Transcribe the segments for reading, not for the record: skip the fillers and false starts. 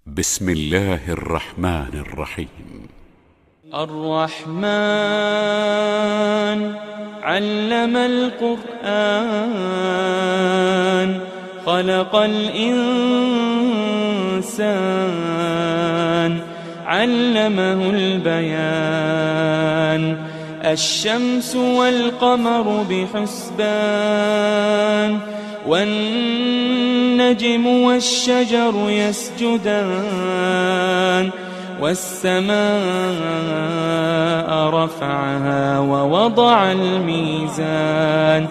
بسم الله الرحمن الرحيم. الرحمن علم القرآن خلق الإنسان علمه البيان الشمس والقمر بحسبان والنجم والشجر يسجدان والسماء رفعها ووضع الميزان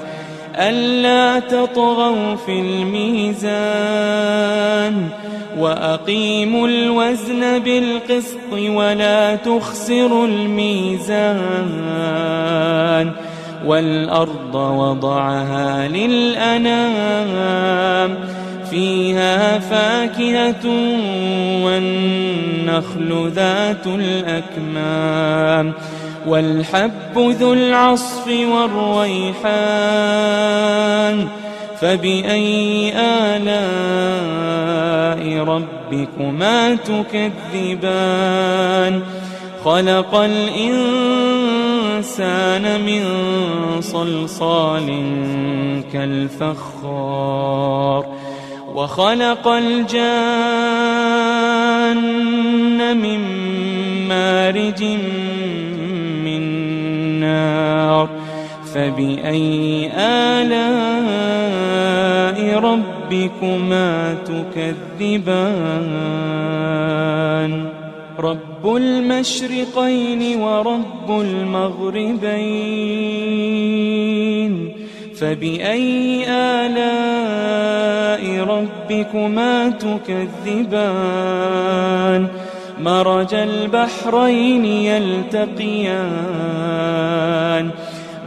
ألا تطغوا في الميزان وأقيموا الوزن بالقسط ولا تخسروا الميزان والأرض وضعها للأنام فيها فاكهة والنخل ذات الأكمام والحب ذو العصف والريحان فبأي آلاء ربكما تكذبان خلق الإنسان من صلصال كالفخار وخلق الجان من مارج من نار فبأي آلاء ربكما تكذبان رب المشرقين ورب المغربين فبأي آلاء ربكما تكذبان مرج البحرين يلتقيان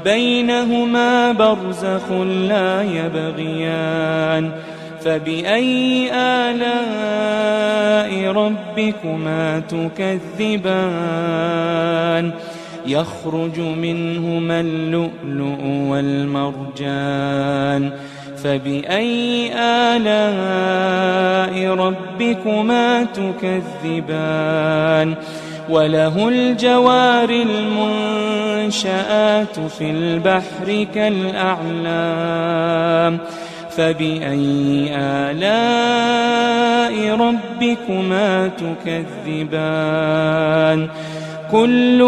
بينهما برزخ لا يبغيان فبأي آلاء ربكما تكذبان يخرج منهما اللؤلؤ والمرجان فبأي آلاء ربكما تكذبان وله الجوار المنشآت في البحر كالأعلام فبأي آلاء ربكما تكذبان كل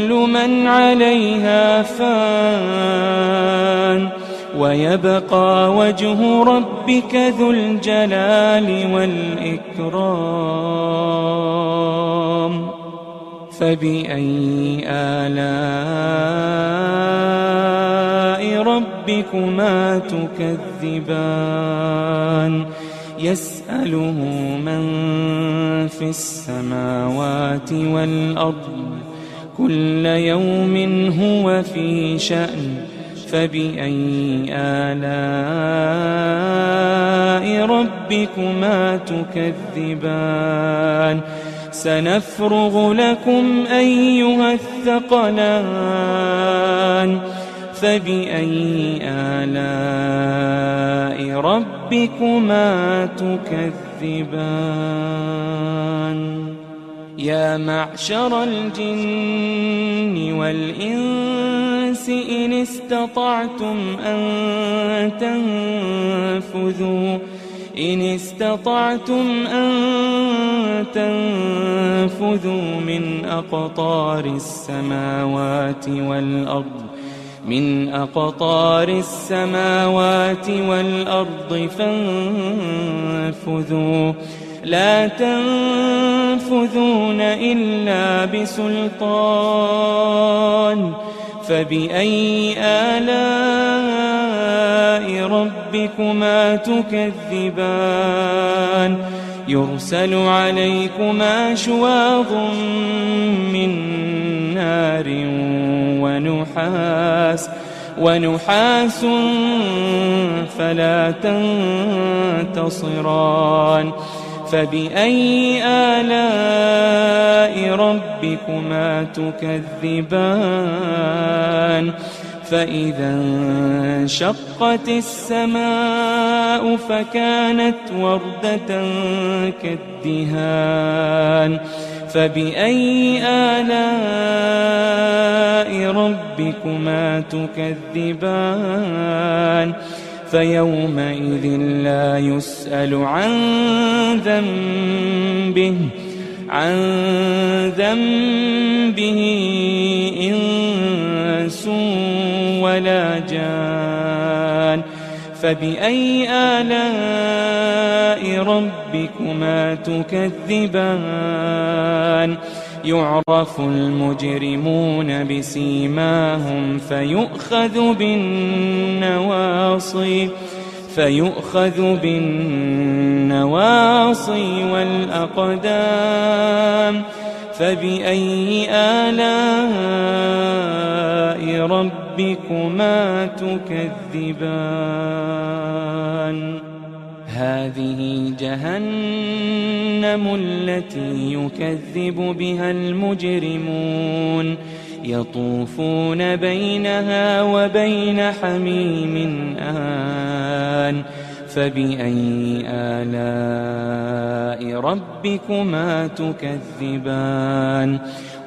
من عليها فان ويبقى وجه ربك ذو الجلال والإكرام فبأي آلاء ربكما تكذبان يسأله من في السماوات والأرض كل يوم هو في شأن فبأي آلاء ربكما تكذبان سنفرغ لكم أيها الثقلان فبأي آلاء ربكما تكذبان يا معشر الجن والإنس إن استطعتم أن تنفذوا من أقطار السماوات والأرض فانفذوا لا تنفذون إلا بسلطان فبأي آلاء ربكما تكذبان يرسل عليكما شواظ من نار ونحاس فلا تنتصران فبأي آلاء ربكما تكذبان فإذا انشقت السماء فكانت وردة كالدهان فبأي آلاء ربكما تكذبان فيومئذ لا يسأل عن ذنبه إنس ولا جان فبأي آلاء ربكما تكذبان يعرف المجرمون بسيماهم فيؤخذ بالنواصي والأقدام فبأي آلاء ربكما تكذبان هذه جهنم التي يكذب بها المجرمون يطوفون بينها وبين حميم آن فبأي آلاء ربكما تكذبان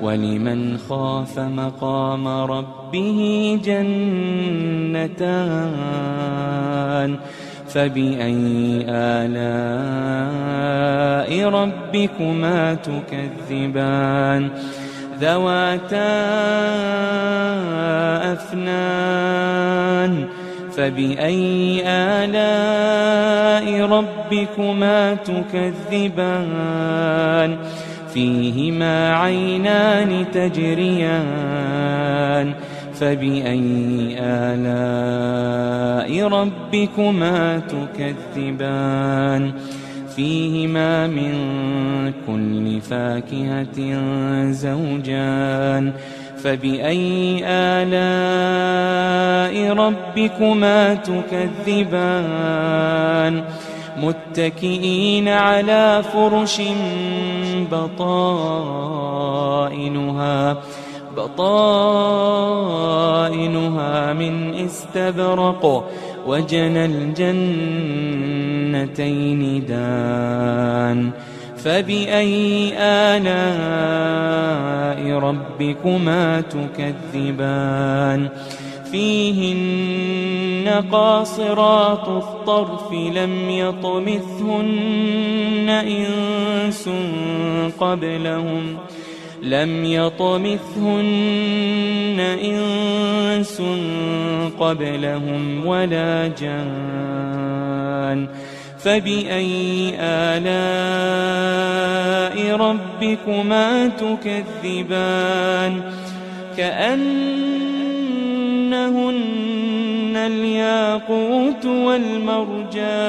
ولمن خاف مقام ربه جنتان فبأي آلاء ربكما تكذبان ذواتا أفنان فبأي آلاء ربكما تكذبان فيهما عينان تجريان فبأي آلاء ربكما تكذبان فيهما من كل فاكهة زوجان فبأي آلاء ربكما تكذبان متكئين على فرش بطائنها من استبرق وجنى الجنتين دان فبأي آلاء ربكما تكذبان فيهن قاصرات الطرف لم يطمثهن إنس قبلهم ولا جان فبأي آلاء ربكما تكذبان كأنهن الياقوت والمرجان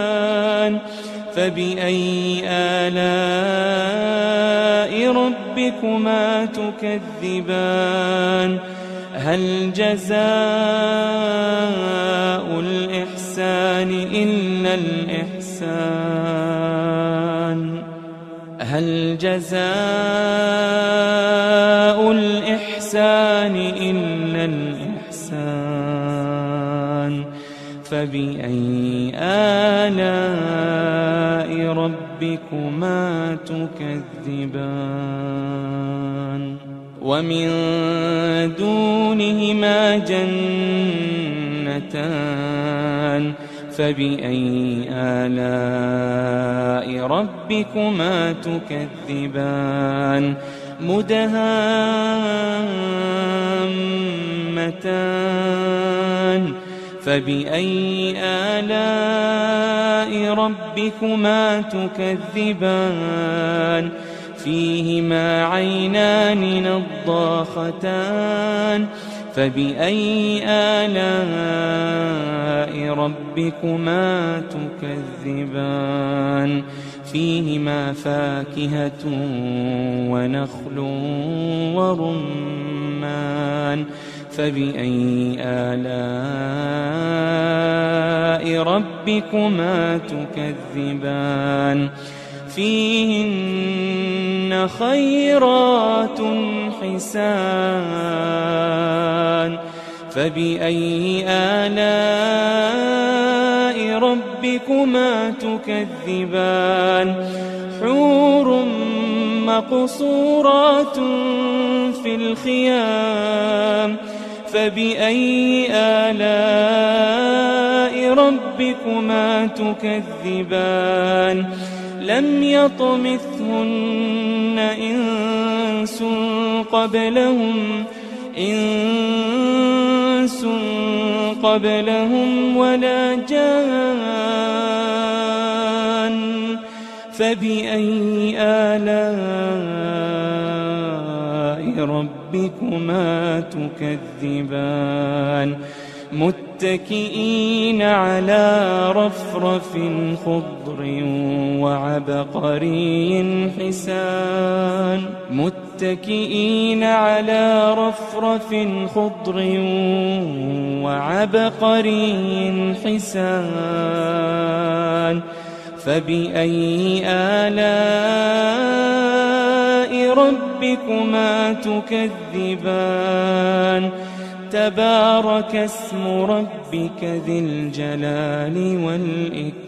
فبأي آلاء ربكما تكذبان هل جزاء الإحسان إلا الإحسان هل جزاء الإحسان إلا الإحسان فبأي آلاء ربكما تكذبان ومن دونهما جنتان فبأي آلاء ربكما تكذبان مدهامتان فبأي آلاء ربكما تكذبان فيهما عينان نضاختان فبأي آلاء ربكما تكذبان فيهما فاكهة ونخل ورمان فبأي آلاء ربكما تكذبان فيهن خيرات حسان فبأي آلاء ربكما تكذبان حور مقصورات في الخيام فبأي آلاء ربكما تكذبان لم يطمثهن إنس قبلهم ولا جان فبأي آلاء ربكما تكذبان متكئين على رفرف خضر وعبقري حسان متكئين على رفرف خضر وعبقري حسان فبأي آلاء ربكما تكذبان تبارك اسم ربك ذي الجلال والإكرام